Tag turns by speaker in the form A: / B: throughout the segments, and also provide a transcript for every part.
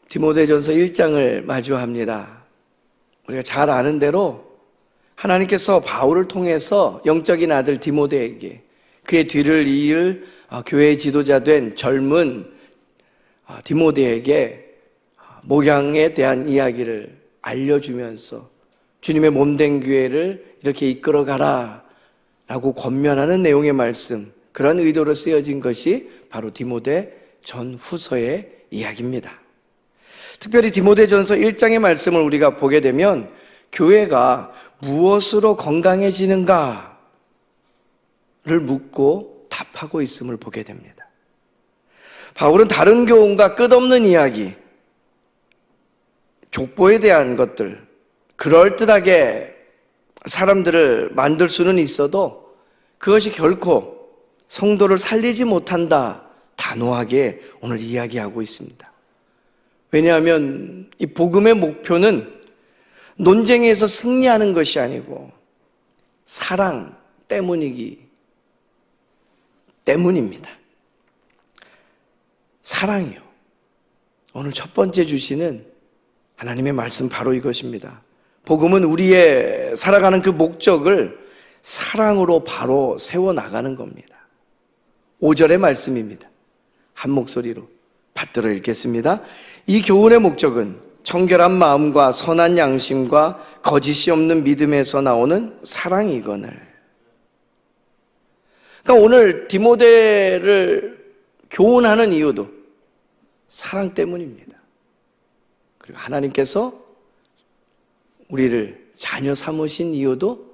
A: 디모데전서 1장을 마주합니다. 우리가 잘 아는 대로 하나님께서 바울을 통해서 영적인 아들 디모데에게 그의 뒤를 이을 교회의 지도자 된 젊은 디모데에게 목양에 대한 이야기를 알려주면서 주님의 몸된 교회를 이렇게 이끌어가라 라고 권면하는 내용의 말씀, 그런 의도로 쓰여진 것이 바로 디모데 전후서의 이야기입니다. 특별히 디모데전서 1장의 말씀을 우리가 보게 되면 교회가 무엇으로 건강해지는가를 묻고 답하고 있음을 보게 됩니다. 바울은 다른 교훈과 끝없는 이야기, 족보에 대한 것들, 그럴듯하게 사람들을 만들 수는 있어도 그것이 결코 성도를 살리지 못한다, 단호하게 오늘 이야기하고 있습니다. 왜냐하면 이 복음의 목표는 논쟁에서 승리하는 것이 아니고 사랑 때문입니다. 사랑이요. 오늘 첫 번째 주시는 하나님의 말씀 바로 이것입니다. 복음은 우리의 살아가는 그 목적을 사랑으로 바로 세워나가는 겁니다. 5절의 말씀입니다. 한 목소리로 받들어 읽겠습니다. 이 교훈의 목적은 청결한 마음과 선한 양심과 거짓이 없는 믿음에서 나오는 사랑이거늘. 그러니까 오늘 디모데를 교훈하는 이유도 사랑 때문입니다. 그리고 하나님께서 우리를 자녀 삼으신 이유도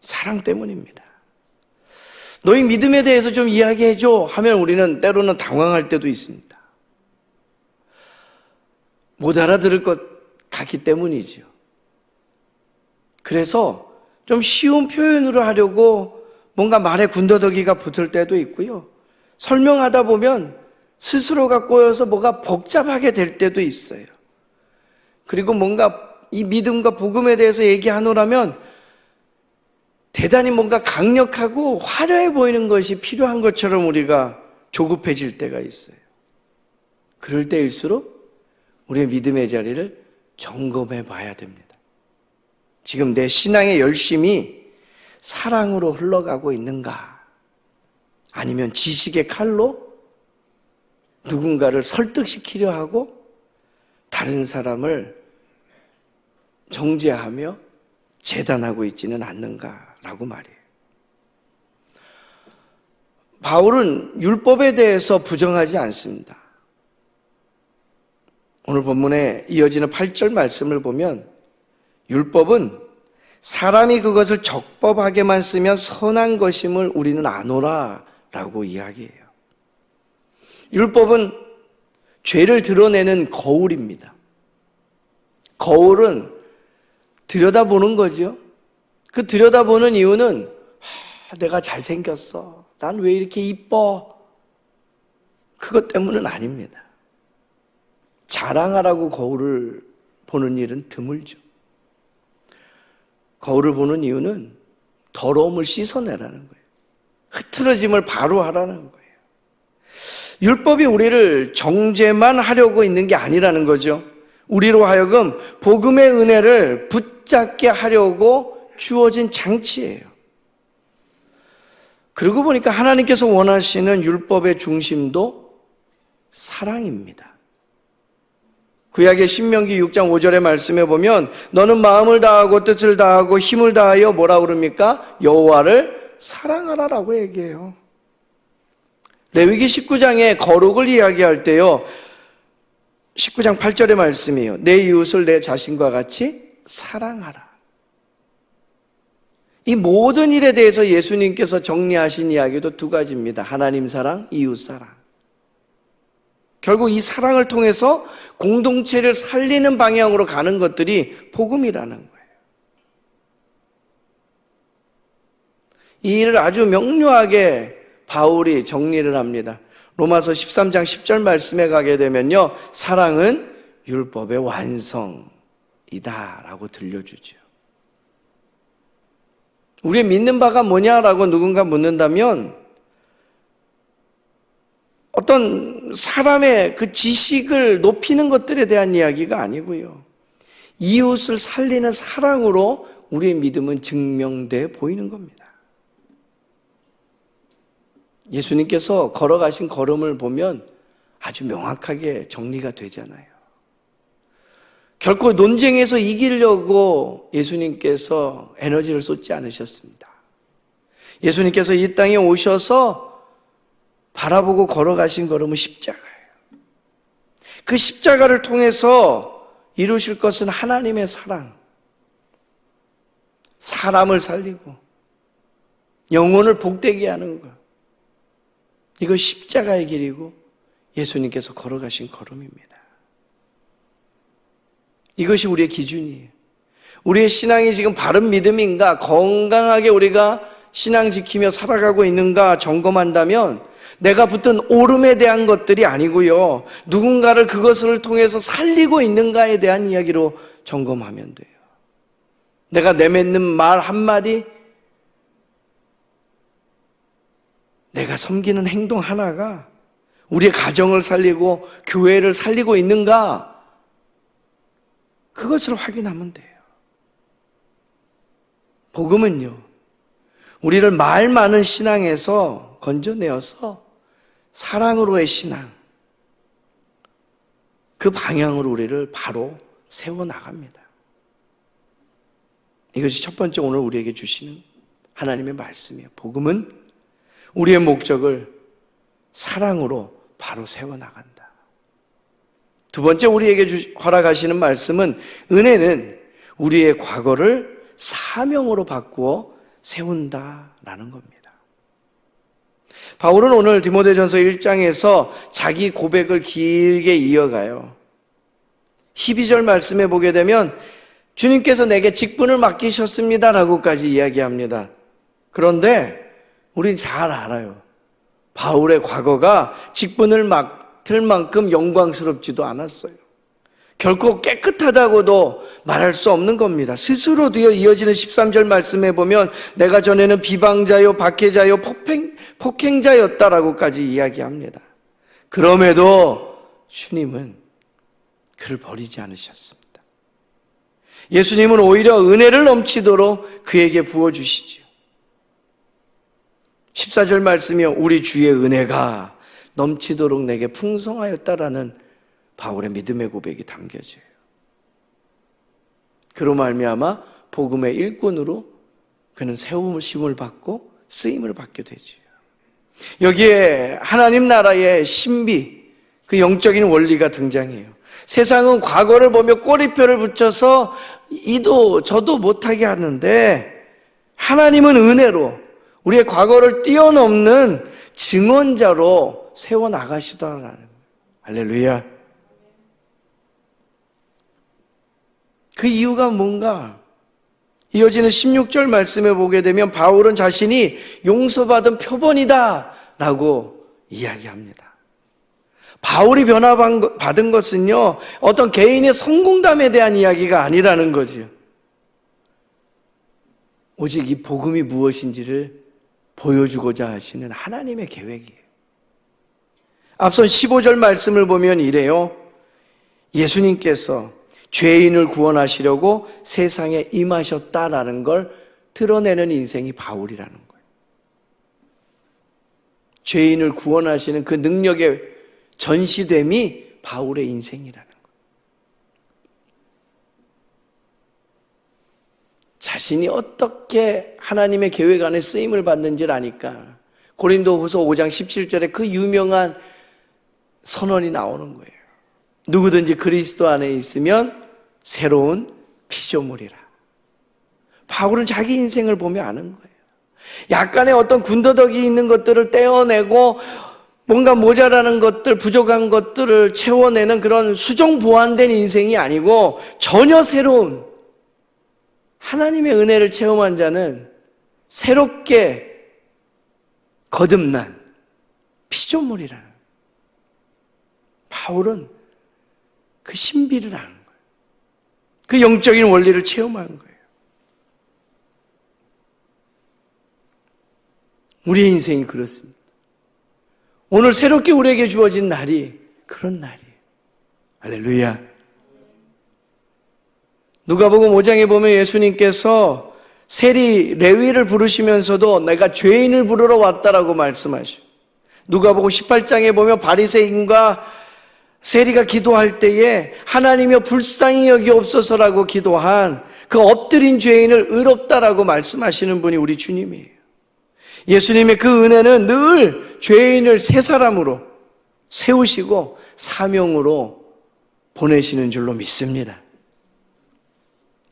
A: 사랑 때문입니다. 너희 믿음에 대해서 좀 이야기해줘 하면 우리는 때로는 당황할 때도 있습니다. 못 알아들을 것 같기 때문이죠. 그래서 좀 쉬운 표현으로 하려고 뭔가 말에 군더더기가 붙을 때도 있고요. 설명하다 보면 스스로가 꼬여서 뭐가 복잡하게 될 때도 있어요. 그리고 뭔가 이 믿음과 복음에 대해서 얘기하노라면 대단히 뭔가 강력하고 화려해 보이는 것이 필요한 것처럼 우리가 조급해질 때가 있어요. 그럴 때일수록 우리의 믿음의 자리를 점검해 봐야 됩니다. 지금 내 신앙의 열심이 사랑으로 흘러가고 있는가? 아니면 지식의 칼로 누군가를 설득시키려 하고 다른 사람을 정죄하며 재단하고 있지는 않는가라고 말이에요. 바울은 율법에 대해서 부정하지 않습니다. 오늘 본문에 이어지는 8절 말씀을 보면 율법은 사람이 그것을 적법하게만 쓰면 선한 것임을 우리는 아노라 라고 이야기해요. 율법은 죄를 드러내는 거울입니다. 거울은 들여다보는 거죠. 그 들여다보는 이유는 내가 잘생겼어, 난 왜 이렇게 이뻐, 그것 때문은 아닙니다. 자랑하라고 거울을 보는 일은 드물죠. 거울을 보는 이유는 더러움을 씻어내라는 거예요. 흐트러짐을 바로 하라는 거예요. 율법이 우리를 정죄만 하려고 있는 게 아니라는 거죠. 우리로 하여금 복음의 은혜를 붙잡게 하려고 주어진 장치예요. 그러고 보니까 하나님께서 원하시는 율법의 중심도 사랑입니다. 구약의 신명기 6장 5절의 말씀에 보면 너는 마음을 다하고 뜻을 다하고 힘을 다하여 뭐라 그럽니까? 여호와를 사랑하라라고 얘기해요. 레위기 19장에 거룩을 이야기할 때요, 19장 8절의 말씀이에요. 내 이웃을 내 자신과 같이 사랑하라. 이 모든 일에 대해서 예수님께서 정리하신 이야기도 두 가지입니다. 하나님 사랑, 이웃 사랑. 결국 이 사랑을 통해서 공동체를 살리는 방향으로 가는 것들이 복음이라는 거예요. 이 일을 아주 명료하게 바울이 정리를 합니다. 로마서 13장 10절 말씀에 가게 되면요, 사랑은 율법의 완성이다 라고 들려주죠. 우리의 믿는 바가 뭐냐라고 누군가 묻는다면 어떤 사람의 그 지식을 높이는 것들에 대한 이야기가 아니고요. 이웃을 살리는 사랑으로 우리의 믿음은 증명돼 보이는 겁니다. 예수님께서 걸어가신 걸음을 보면 아주 명확하게 정리가 되잖아요. 결코 논쟁에서 이기려고 예수님께서 에너지를 쏟지 않으셨습니다. 예수님께서 이 땅에 오셔서 바라보고 걸어가신 걸음은 십자가예요. 그 십자가를 통해서 이루실 것은 하나님의 사랑, 사람을 살리고 영혼을 복되게 하는 것, 이거 십자가의 길이고 예수님께서 걸어가신 걸음입니다. 이것이 우리의 기준이에요. 우리의 신앙이 지금 바른 믿음인가, 건강하게 우리가 신앙 지키며 살아가고 있는가 점검한다면 내가 붙은 오름에 대한 것들이 아니고요, 누군가를 그것을 통해서 살리고 있는가에 대한 이야기로 점검하면 돼요. 내가 내뱉는 말 한마디, 내가 섬기는 행동 하나가 우리의 가정을 살리고 교회를 살리고 있는가, 그것을 확인하면 돼요. 복음은요, 우리를 말 많은 신앙에서 건져내어서 사랑으로의 신앙, 그 방향으로 우리를 바로 세워나갑니다. 이것이 첫 번째 오늘 우리에게 주시는 하나님의 말씀이에요. 복음은 우리의 목적을 사랑으로 바로 세워나간다. 두 번째 우리에게 허락하시는 말씀은, 은혜는 우리의 과거를 사명으로 바꾸어 세운다라는 겁니다. 바울은 오늘 디모데전서 1장에서 자기 고백을 길게 이어가요. 12절 말씀에 보게 되면 주님께서 내게 직분을 맡기셨습니다 라고까지 이야기합니다. 그런데 우린 잘 알아요. 바울의 과거가 직분을 맡을 만큼 영광스럽지도 않았어요. 결코 깨끗하다고도 말할 수 없는 겁니다. 스스로도요, 이어지는 13절 말씀에 보면 내가 전에는 비방자요, 박해자요, 폭행자였다라고까지 이야기합니다. 그럼에도 주님은 그를 버리지 않으셨습니다. 예수님은 오히려 은혜를 넘치도록 그에게 부어주시죠. 14절 말씀이요, 우리 주의 은혜가 넘치도록 내게 풍성하였다라는 바울의 믿음의 고백이 담겨져요. 그로 말미암아 복음의 일꾼으로 그는 세움을 받고 쓰임을 받게 되죠. 여기에 하나님 나라의 신비, 그 영적인 원리가 등장해요. 세상은 과거를 보며 꼬리표를 붙여서 이도 저도 못하게 하는데, 하나님은 은혜로 우리의 과거를 뛰어넘는 증언자로 세워나가시더라는 거예요. 할렐루야. 그 이유가 뭔가? 이어지는 16절 말씀에 보게 되면 바울은 자신이 용서받은 표본이다 라고 이야기합니다. 바울이 변화받은 것은요, 어떤 개인의 성공담에 대한 이야기가 아니라는 거죠. 오직 이 복음이 무엇인지를 보여주고자 하시는 하나님의 계획이에요. 앞선 15절 말씀을 보면 이래요. 예수님께서 죄인을 구원하시려고 세상에 임하셨다라는 걸 드러내는 인생이 바울이라는 거예요. 죄인을 구원하시는 그 능력의 전시됨이 바울의 인생이라는 거예요. 자신이 어떻게 하나님의 계획 안에 쓰임을 받는지를 아니까 고린도후서 5장 17절에 그 유명한 선언이 나오는 거예요. 누구든지 그리스도 안에 있으면 새로운 피조물이라. 바울은 자기 인생을 보며 아는 거예요. 약간의 어떤 군더더기 있는 것들을 떼어내고 뭔가 모자라는 것들, 부족한 것들을 채워내는 그런 수정보완된 인생이 아니고 전혀 새로운 하나님의 은혜를 체험한 자는 새롭게 거듭난 피조물이라는 거예요. 바울은 그 신비를 아는 거예요. 그 영적인 원리를 체험한 거예요. 우리의 인생이 그렇습니다. 오늘 새롭게 우리에게 주어진 날이 그런 날이에요. 할렐루야. 누가복음 5장에 보면 예수님께서 세리 레위를 부르시면서도 내가 죄인을 부르러 왔다라고 말씀하셔요. 누가복음 18장에 보면 바리새인과 세리가 기도할 때에 하나님이여 불쌍히 여기옵소서라고 기도한 그 엎드린 죄인을 의롭다라고 말씀하시는 분이 우리 주님이에요. 예수님의 그 은혜는 늘 죄인을 새 사람으로 세우시고 사명으로 보내시는 줄로 믿습니다.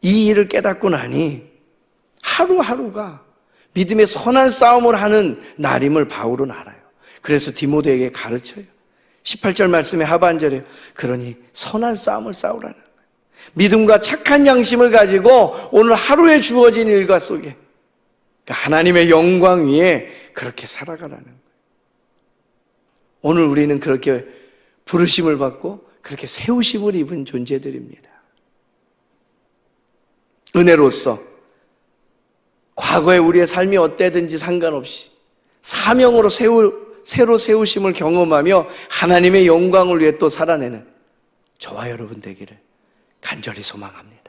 A: 이 일을 깨닫고 나니 하루하루가 믿음의 선한 싸움을 하는 날임을 바울은 알아요. 그래서 디모데에게 가르쳐요. 18절 말씀의 하반절에 그러니 선한 싸움을 싸우라는 거예요. 믿음과 착한 양심을 가지고 오늘 하루에 주어진 일과 속에 하나님의 영광 위에 그렇게 살아가라는 거예요. 오늘 우리는 그렇게 부르심을 받고 그렇게 세우심을 입은 존재들입니다. 은혜로서 과거에 우리의 삶이 어때든지 상관없이 사명으로 새로 세우심을 경험하며 하나님의 영광을 위해 또 살아내는 저와 여러분 되기를 간절히 소망합니다.